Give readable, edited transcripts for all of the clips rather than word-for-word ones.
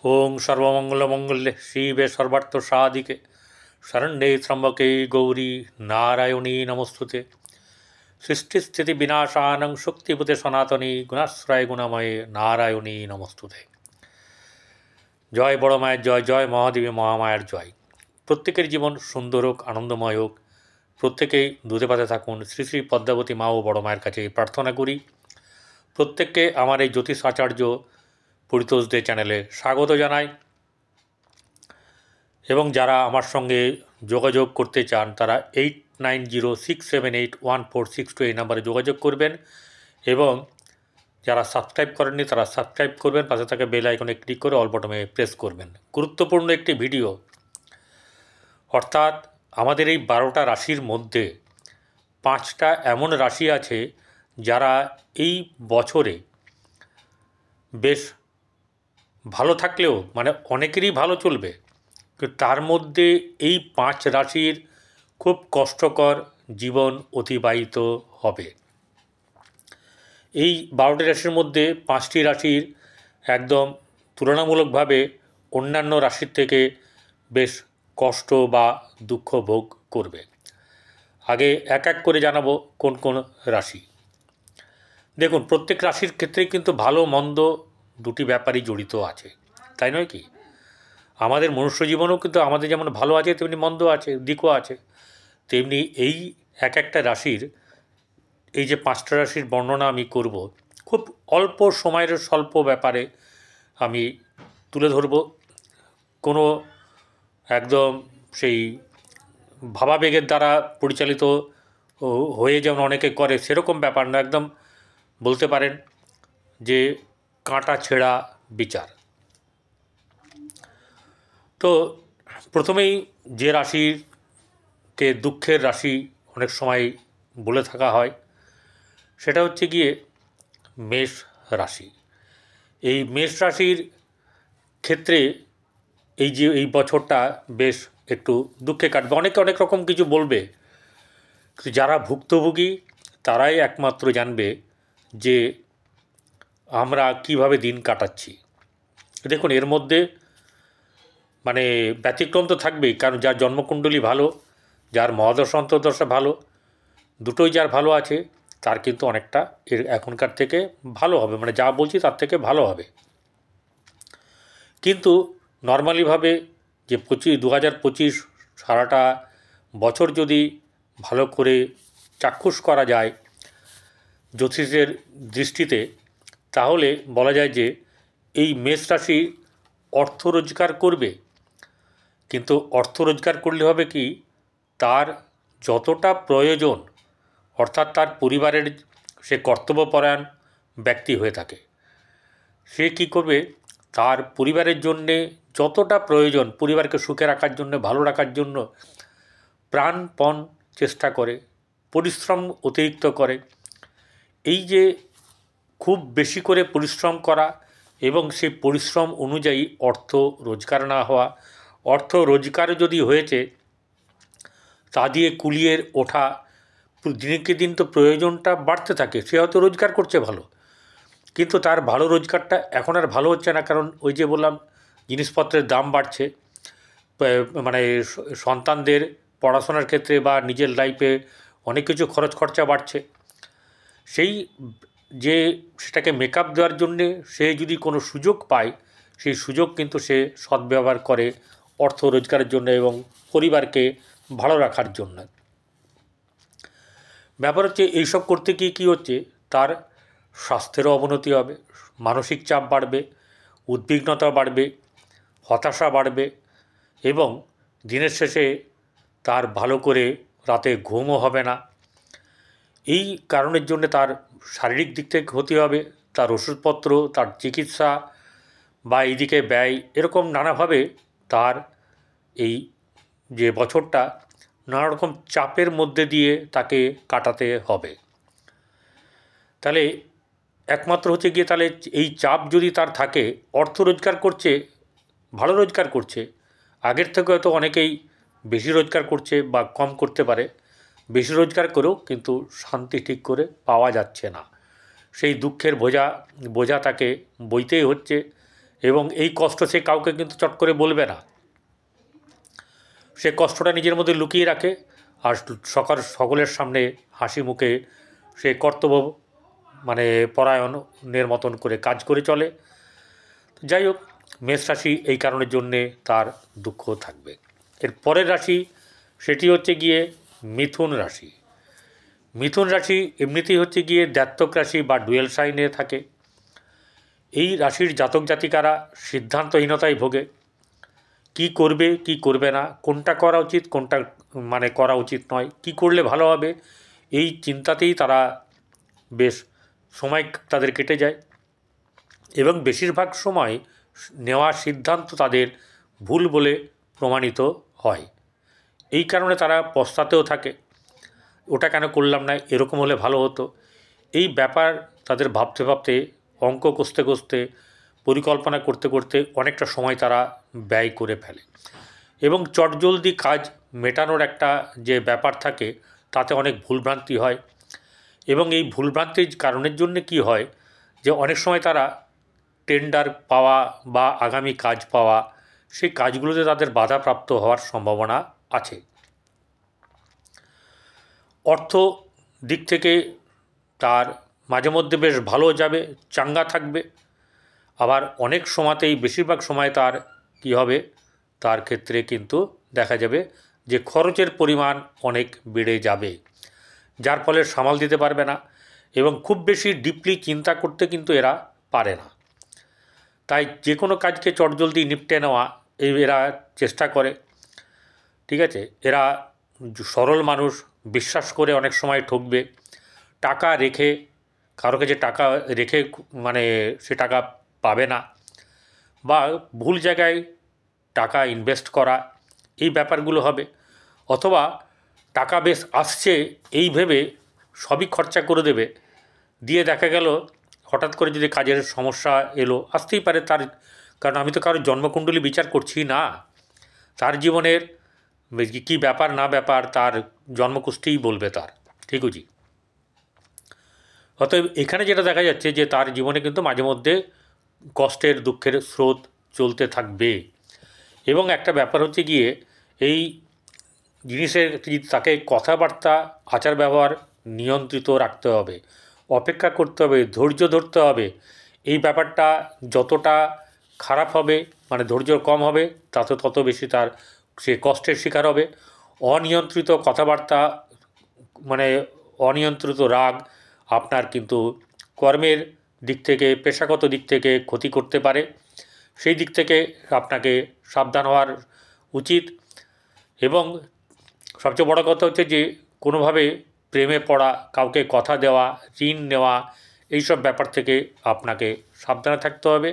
ओं सर्वमंगलमंगल्ये शिवे सर्वार्थसाधिके शरण्ये त्र्यंबके गौरी नारायणी नमोस्तुते। सृष्टिस्थिति विनाशानं शक्तिपते सनातनी गुणाश्रय गुणमये नारायणी नमोस्तुते। जय बड़ मायर जय, जय महादेवी महामायर जय। प्रत्येकेर जीवन सुंदर होक, आनंदमय होक, प्रत्येकेई दूधे पाते थाकुन। श्री श्री पद्मावती मा ओ बड़ मायर काछे प्रार्थना करी। प्रत्येकके आमार এই জ্যোতিষ আচার্য পরিতোষদের চ্যানেলে স্বাগত জানাই এবং যারা আমার সঙ্গে যোগাযোগ করতে চান তারা 8906781462 এই নম্বরে যোগাযোগ করবেন এবং যারা সাবস্ক্রাইব করেননি তারা সাবস্ক্রাইব করবেন, পাশে থাকা বেল আইকনে ক্লিক করে অল বাটনে প্রেস করবেন। গুরুত্বপূর্ণ একটি ভিডিও, অর্থাৎ আমাদের এই 12টা রাশির মধ্যে 5টা এমন রাশি আছে যারা এই বছরে বেশ ভালো থাকলেও মানে অনেকেরই ভালো চলবে, কিন্তু তার মধ্যে এই 5 রাশির খুব কষ্টকর জীবন অতিবাহিত হবে। এই 12টি রাশির মধ্যে 5টি রাশির একদম তুলনামূলকভাবে অন্যান্য রাশির থেকে বেশ কষ্ট বা দুঃখ ভোগ করবে। আগে এক এক করে জানাবো কোন কোন রাশি। দেখুন, প্রত্যেক রাশির ক্ষেত্রেই কিন্তু ভালো মন্দ দুটি ব্যাপারই জড়িত আছে, তাই নয় কি? আমাদের মনুষ্য জীবনেও কিন্তু আমাদের যেমন ভালো আছে তেমনি মন্দ আছে, দিকও আছে। তেমনি এই এক একটা রাশির, এই যে 5টা রাশির বর্ণনা আমি করব, খুব অল্প সময়ের স্বল্প ব্যাপারে আমি তুলে ধরব। কোনো একদম সেই ভাবাবেগের দ্বারা পরিচালিত হয়ে যেমন অনেকে করে সেরকম ব্যাপার না, একদম বলতে পারেন যে কাঁটা ছেঁড়া বিচার। তো প্রথমেই যে রাশিকে দুঃখের রাশি অনেক সময় বলে থাকা হয় সেটা হচ্ছে গিয়ে মেষ রাশি। এই মেষ রাশির ক্ষেত্রে এই যে এই বছরটা বেশ একটু দুঃখে কাটবে। অনেকে অনেক রকম কিছু বলবে, যারা ভুক্তভোগী তারাই একমাত্র জানবে যে আমরা কিভাবে দিন কাটাচ্ছি। দেখুন, এর মধ্যে মানে ব্যতিক্রম তো থাকবেই, কারণ যার জন্মকুণ্ডলী ভালো, যার মহাদশা অন্তর্দশা ভালো, দুটোই যার ভালো আছে তার কিন্তু অনেকটা এর এখনকার থেকে ভালো হবে, মানে যা বলছি তার থেকে ভালো হবে। কিন্তু নর্মালিভাবে যে 2025 সারাটা বছর যদি ভালো করে চাক্ষুষ করা যায় জ্যোতিষের দৃষ্টিতে, তাহলে বলা যায় যে এই মেষ রাশি অর্থ রোজগার করবে। কিন্তু অর্থ রোজগার করলে হবে কি, তার যতটা প্রয়োজন, অর্থাৎ তার পরিবারের সে কর্তব্যপরায়ণ ব্যক্তি হয়ে থাকে, সে কি করবে, তার পরিবারের জন্যে যতটা প্রয়োজন, পরিবারকে সুখে রাখার জন্য, ভালো রাখার জন্য প্রাণপণ চেষ্টা করে, পরিশ্রম অতিরিক্ত করে। এই যে খুব বেশি করে পরিশ্রম করা এবং সেই পরিশ্রম অনুযায়ী অর্থ রোজগার না হওয়া, অর্থ রোজগার যদি হয়েছে তা দিয়ে কুলিয়ে ওঠা, দিনকে দিন তো প্রয়োজনটা বাড়তে থাকে, সে হয়তো রোজগার করছে ভালো, কিন্তু তার ভালো রোজগারটা এখন আর ভালো হচ্ছে না। কারণ ওই যে বললাম, জিনিসপত্রের দাম বাড়ছে, মানে সন্তানদের পড়াশোনার ক্ষেত্রে বা নিজের লাইফে অনেক কিছু খরচ খরচা বাড়ছে। সেই যে সেটাকে মেকআপ দেওয়ার জন্যে সে যদি কোনো সুযোগ পায়, সেই সুযোগ কিন্তু সে সদ্ব্যবহার করে অর্থ রোজগারের জন্য এবং পরিবারকে ভালো রাখার জন্য। ব্যাপার হচ্ছে এইসব করতে গিয়ে কী হচ্ছে, তার স্বাস্থ্যেরও অবনতি হবে, মানসিক চাপ বাড়বে, উদ্বিগ্নতা বাড়বে, হতাশা বাড়বে এবং দিনের শেষে তার ভালো করে রাতে ঘুমও হবে না। এই কারণের জন্য তার শারীরিক দিক থেকে ক্ষতি হবে, তার ওষুধপত্র, তার চিকিৎসা বা এইদিকে ব্যয়, এরকম নানাভাবে তার এই যে বছরটা নানা রকম চাপের মধ্যে দিয়ে তাকে কাটাতে হবে। তাহলে একমাত্র হচ্ছে গিয়ে, তাহলে এই চাপ যদি তার থাকে, অর্থ রোজগার করছে, ভালো রোজগার করছে, আগের থেকে হয়তো অনেকেই বেশি রোজগার করছে বা কম করতে পারে, বেশি রোজগার করেও কিন্তু শান্তি ঠিক করে পাওয়া যাচ্ছে না। সেই দুঃখের বোঝা তাকে বইতেই হচ্ছে এবং এই কষ্ট সে কাউকে কিন্তু চট করে বলবে না, সে কষ্টটা নিজের মধ্যে লুকিয়ে রাখে আর সকলের সামনে হাসি মুখে সে কর্তব্য পরায়ণের মতন করে কাজ করে চলে। যাই হোক, মেষ রাশি এই কারণের জন্যে তার দুঃখ থাকবে। এর পরের রাশি সেটি হচ্ছে গিয়ে মিথুন রাশি। মিথুন রাশি এমনিতেই হচ্ছে গিয়ে দ্ব্যর্থক রাশি বা ডুয়েল সাইনে থাকে। এই রাশির জাতক জাতিকারা সিদ্ধান্তহীনতায় ভোগে, কি করবে কি করবে না, কোনটা করা উচিত কোনটা করা উচিত নয়, কি করলে ভালো হবে, এই চিন্তাতেই তারা বেশ সময় তাদের কেটে যায় এবং বেশিরভাগ সময় নেওয়া সিদ্ধান্ত তাদের ভুল বলে প্রমাণিত হয়। এই কারণে তারা পস্তাতেও থাকে, ওটা কেন করলাম না, এরকম হলে ভালো হতো। এই ব্যাপার তাদের ভাবতে ভাবতে, অঙ্ক কষতে কষতে, পরিকল্পনা করতে করতে অনেকটা সময় তারা ব্যয় করে ফেলে এবং চটজলদি কাজ মেটানোর একটা যে ব্যাপার থাকে তাতে অনেক ভুলভ্রান্তি হয় এবং এই ভুলভ্রান্তির কারণের জন্য কি হয় যে অনেক সময় তারা টেন্ডার পাওয়া বা আগামী কাজ পাওয়া, সেই কাজগুলোতে তাদের বাধাপ্রাপ্ত হওয়ার সম্ভাবনা আছে। অর্থ দিক থেকে তার মাঝে মধ্যে বেশ ভালো যাবে, চাঙ্গা থাকবে, আবার অনেক সময়তেই বেশিরভাগ সময় তার কী হবে, তার ক্ষেত্রে কিন্তু দেখা যাবে যে খরচের পরিমাণ অনেক বেড়ে যাবে, যার ফলে সামাল দিতে পারবে না এবং খুব বেশি ডিপলি চিন্তা করতে কিন্তু এরা পারে না। তাই যে কোনো কাজকে চটজলদি নিপটে নেওয়া এরা চেষ্টা করে। ঠিক আছে, এরা সরল মানুষ, বিশ্বাস করে অনেক সময় ঠকবে, টাকা রেখে কারো কাছে টাকা রেখে সে টাকা পাবে না, বা ভুল জায়গায় টাকা ইনভেস্ট করা, এই ব্যাপারগুলো হবে। অথবা টাকা বেশ আসছে এই ভেবে সবই খরচা করে দেবে, দিয়ে দেখা গেল হঠাৎ করে যদি কাজের সমস্যা এলো, আসতেই পারে তার, কারণ আমি তো কারোর জন্মকুণ্ডলী বিচার করছি না, তার জীবনের কী ব্যাপার না ব্যাপার তার জন্মকুষ্ঠিই বলবে তার, ঠিক আছে। অতএব এখানে যেটা দেখা যাচ্ছে যে তার জীবনে কিন্তু মাঝে মধ্যে কষ্টের দুঃখের স্রোত চলতে থাকবে এবং একটা ব্যাপার হচ্ছে গিয়ে এই জিনিসের তাকে কথাবার্তা আচার ব্যবহার নিয়ন্ত্রিত রাখতে হবে, অপেক্ষা করতে হবে, ধৈর্য ধরতে হবে। এই ব্যাপারটা যতটা খারাপ হবে, ধৈর্য কম হবে, তাতে তত বেশি তার সে কষ্টের শিকার হবে। অনিয়ন্ত্রিত কথাবার্তা অনিয়ন্ত্রিত রাগ আপনার কিন্তু কর্মের দিক থেকে, পেশাগত দিক থেকে ক্ষতি করতে পারে। সেই দিক থেকে আপনাকে সাবধান হওয়ার উচিত। এবং সবচেয়ে বড় কথা হচ্ছে যে কোনোভাবে প্রেমে পড়া, কাউকে কথা দেওয়া, ঋণ নেওয়া, এইসব ব্যাপার থেকে আপনাকে সাবধানে থাকতে হবে।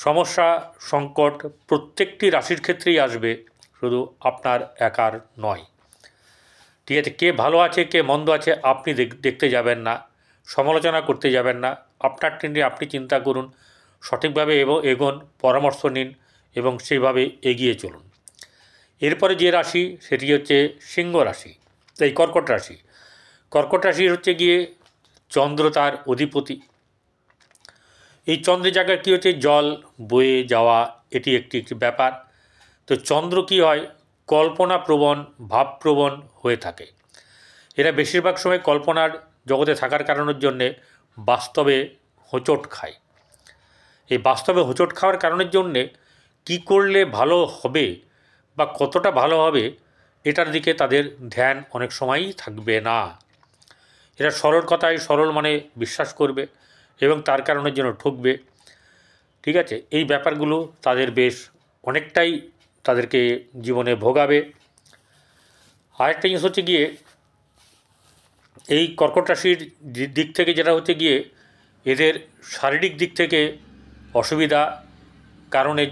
সমস্যা সংকট প্রত্যেকটি রাশির ক্ষেত্রেই আসবে, শুধু আপনার একার নয়। ঠিক আছে, কে ভালো আছে কে মন্দ আছে আপনি দেখতে যাবেন না, সমালোচনা করতে যাবেন না, আপনারটি নিয়ে আপনি চিন্তা করুন, সঠিকভাবে এগোন, পরামর্শ নিন এবং সেইভাবে এগিয়ে চলুন। এরপরে যে রাশি সেটি হচ্ছে সিংহ রাশি, এই কর্কট রাশি। কর্কট রাশি হচ্ছে গিয়ে চন্দ্র তার অধিপতি। এই চন্দ্রের জায়গায় কী হচ্ছে, জল বয়ে যাওয়া, এটি একটি ব্যাপার। তো চন্দ্র কী হয়, কল্পনাপ্রবণ, ভাবপ্রবণ হয়ে থাকে। এরা বেশিরভাগ সময় কল্পনার জগতে থাকার কারণের জন্যে বাস্তবে হোঁচট খায়। এই বাস্তবে হোঁচট খাওয়ার কারণের জন্যে কী করলে ভালো হবে বা কতটা ভালো হবে এটার দিকে তাদের ধ্যান অনেক সময়ই থাকবে না। এরা সরল কথায় সরল বিশ্বাস করবে এবং তার কারণের জন্য ঠকবে। ঠিক আছে, এই ব্যাপারগুলো তাদের বেশ অনেকটাই তাদেরকে জীবনে ভোগাবে। আরেকটা জিনিস হচ্ছে গিয়ে এই কর্কট রাশির দিক থেকে যেটা হচ্ছে গিয়ে এদের শারীরিক দিক থেকে অসুবিধা, কারণে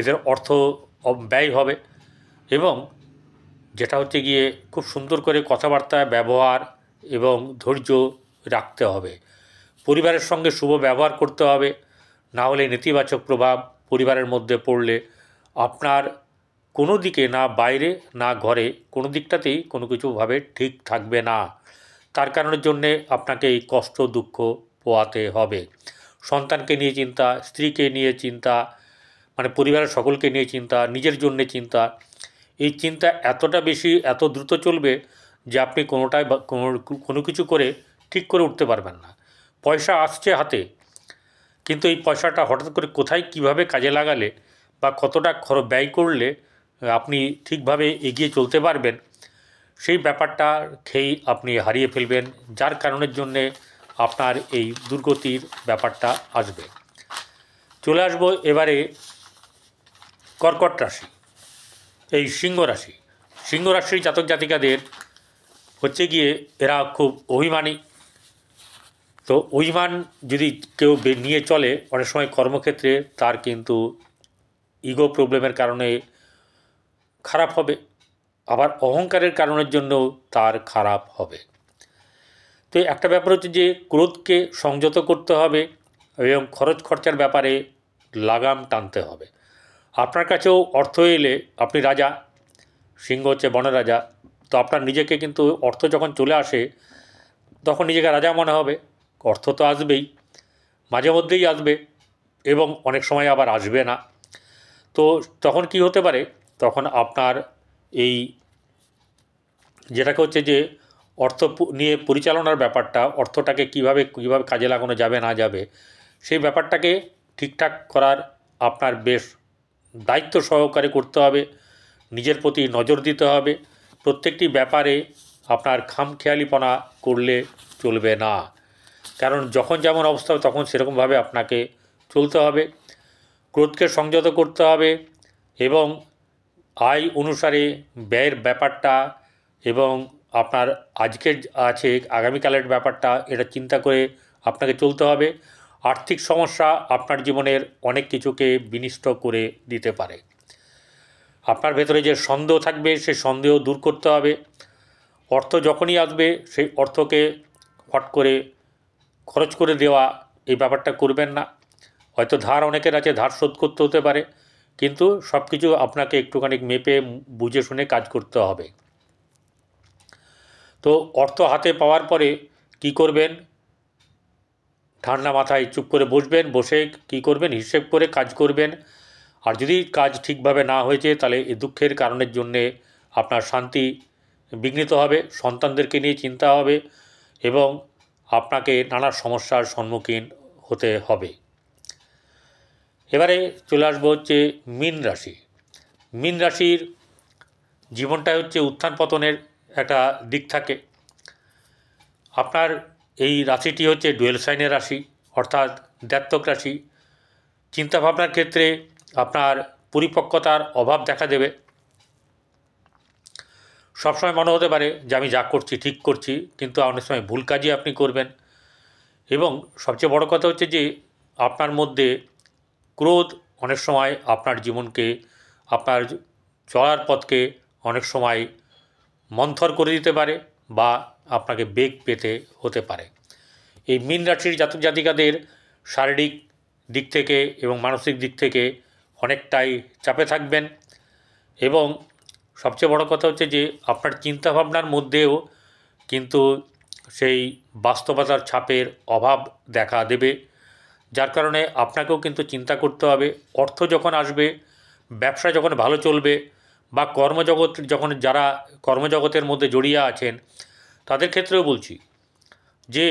এদের অর্থ ব্যয় হবে এবং যেটা হচ্ছে গিয়ে খুব সুন্দর করে কথাবার্তা ব্যবহার এবং ধৈর্য রাখতে হবে। পরিবারের সঙ্গে শুভ ব্যবহার করতে হবে, না হলে নেতিবাচক প্রভাব পরিবারের মধ্যে পড়লে আপনার কোনো দিকে, না বাইরে না ঘরে, কোনো দিকটাতেই কোনো কিছুভাবে ঠিক থাকবে না। তার কারণের জন্যে আপনাকে এই কষ্ট দুঃখ পোয়াতে হবে। সন্তানকে নিয়ে চিন্তা, স্ত্রীকে নিয়ে চিন্তা, মানে পরিবারের সকলকে নিয়ে চিন্তা, নিজের জন্যে চিন্তা। এই চিন্তা এতটা বেশি, এত দ্রুত চলবে যে আপনি কোনো কিছু করে ঠিক করে উঠতে পারবেন না। পয়সা আসছে হাতে, কিন্তু এই পয়সাটা হঠাৎ করে কোথায় কিভাবে কাজে লাগালে বা কতটা ব্যয় করলে আপনি ঠিকভাবে এগিয়ে চলতে পারবেন, সেই ব্যাপারটা খেয়েই আপনি হারিয়ে ফেলবেন, যার কারণের জন্যে আপনার এই দুর্গতির ব্যাপারটা আসবে। চলে আসবো এবারে কর্কট রাশি, এই সিংহ রাশি। সিংহ রাশির জাতক জাতিকাদের হচ্ছে গিয়ে এরা খুব অভিমানী। তো অভিমান যদি কেউ নিয়ে চলে, অনেক সময় কর্মক্ষেত্রে তার কিন্তু ইগো প্রবলেমের কারণে খারাপ হবে, আবার অহংকারের কারণের জন্যও তার খারাপ হবে। তো একটা ব্যাপার হচ্ছে যে ক্রোধকে সংযত করতে হবে এবং খরচ খরচার ব্যাপারে লাগাম টানতে হবে। আপনার কাছেও অর্থ এলে আপনি রাজা, সিংহ হচ্ছে বনের রাজা, তো আপনার নিজেকে কিন্তু অর্থ যখন চলে আসে তখন নিজেকে রাজা মনে হবে। অর্থ তো আসবেই, মাঝে মধ্যেই আসবে এবং অনেক সময় আবার আসবে না। তো তখন কি হতে পারে, তখন আপনার এই যেটাকে হচ্ছে যে অর্থ নিয়ে পরিচালনার ব্যাপারটা, অর্থটাকে কীভাবে কাজে লাগানো যাবে না যাবে, সেই ব্যাপারটাকে ঠিকঠাক করার আপনার বেশ দায়িত্ব সহকারে করতে হবে। নিজের প্রতি নজর দিতে হবে। প্রত্যেকটি ব্যাপারে আপনার খামখেয়ালিপনা করলে চলবে না, কারণ যখন যেমন অবস্থা হবে তখন সেরকমভাবে আপনাকে চলতে হবে। ক্রোধকে সংযত করতে হবে এবং আয় অনুসারে ব্যয়ের ব্যাপারটা এবং আপনার আজকের আছে আগামীকালের ব্যাপারটা, এটা চিন্তা করে আপনাকে চলতে হবে। আর্থিক সমস্যা আপনার জীবনের অনেক কিছুকে বিনষ্ট করে দিতে পারে। আপনার ভেতরে যে সন্দেহ থাকবে সেই সন্দেহ দূর করতে হবে। অর্থ যখনই আসবে সেই অর্থকে ফট করে খরচ করে দেওয়া, এই ব্যাপারটা করবেন না। হয়তো ধার অনেকের আছে, ধার শোধ করতে হতে পারে, কিন্তু সব কিছু আপনাকে একটুখানি মেপে বুঝে শুনে কাজ করতে হবে। তো অর্থ হাতে পাওয়ার পরে কি করবেন, ঠান্ডা মাথায় চুপ করে বসবেন, বসে কি করবেন, হিসেব করে কাজ করবেন। আর যদি কাজ ঠিকভাবে না হয়েছে তাহলে এই দুঃখের কারণের জন্যে আপনার শান্তি বিঘ্নিত হবে, সন্তানদেরকে নিয়ে চিন্তা হবে এবং আপনাকে নানা সমস্যার সম্মুখীন হতে হবে। এবারে চলে আসবো হচ্ছে মীন রাশি। মীন রাশির জীবনটা হচ্ছে উত্থান পতনের একটা দিক থাকে। আপনার এই রাশিটি হচ্ছে ডুয়েল সাইনের রাশি, অর্থাৎ দ্ব্যর্থক রাশি। চিন্তাভাবনার ক্ষেত্রে আপনার পরিপক্কতার অভাব দেখা দেবে। সবসময় মনে হতে পারে যে আমি যা করছি ঠিক করছি, কিন্তু অনেক সময় ভুল কাজই আপনি করবেন। এবং সবচেয়ে বড় কথা হচ্ছে যে আপনার মধ্যে ক্রোধ অনেক সময় আপনার জীবনকে, আপনার চলার পথকে অনেক সময় মন্থর করে দিতে পারে বা আপনাকে বেগ পেতে হতে পারে। এই মীন রাশির জাতক জাতিকাদের শারীরিক দিক থেকে এবং মানসিক দিক থেকে অনেকটাই চাপে থাকবেন এবং সবচেয়ে বড় কথা হচ্ছে যে আপনার চিন্তাভাবনার মধ্যেও কিন্তু সেই বাস্তবতার ছাপের অভাব দেখা দেবে, যার কারণে আপনাকেও কিন্তু চিন্তা করতে হবে। অর্থ যখন আসবে, ব্যবসা যখন ভালো চলবে বা যারা কর্মজগতের মধ্যে জড়িয়ে আছেন তাদের ক্ষেত্রেও বলছি যে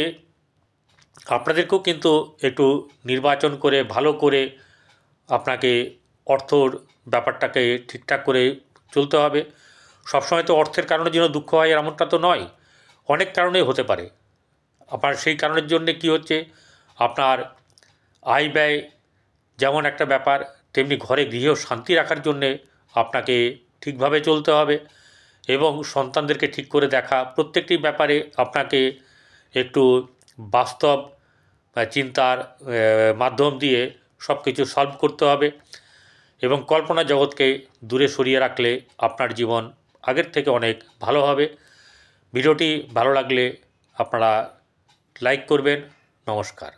আপনাদেরকেও কিন্তু একটু নির্বাচন করে ভালো করে আপনাকে অর্থর ব্যাপারটাকে ঠিকঠাক করে চলতে হবে। সবসময় তো অর্থের কারণে যেন দুঃখ হয় এমনটা তো নয়, অনেক কারণেই হতে পারে। আপনার সেই কারণের জন্যে কি হচ্ছে, আপনার আয় ব্যয় যেমন একটা ব্যাপার, তেমনি ঘরে গৃহ শান্তি রাখার জন্যে আপনাকে ঠিকভাবে চলতে হবে এবং সন্তানদেরকে ঠিক করে দেখা, প্রত্যেকটি ব্যাপারে আপনাকে একটু বাস্তব চিন্তার মাধ্যম দিয়ে সব কিছু সলভ করতে হবে এবং কল্পনা জগৎকে দূরে সরিয়ে রাখলে আপনার জীবন আগের থেকে অনেক ভালো হবে। ভিডিওটি ভালো লাগলে আপনারা লাইক করবেন। নমস্কার।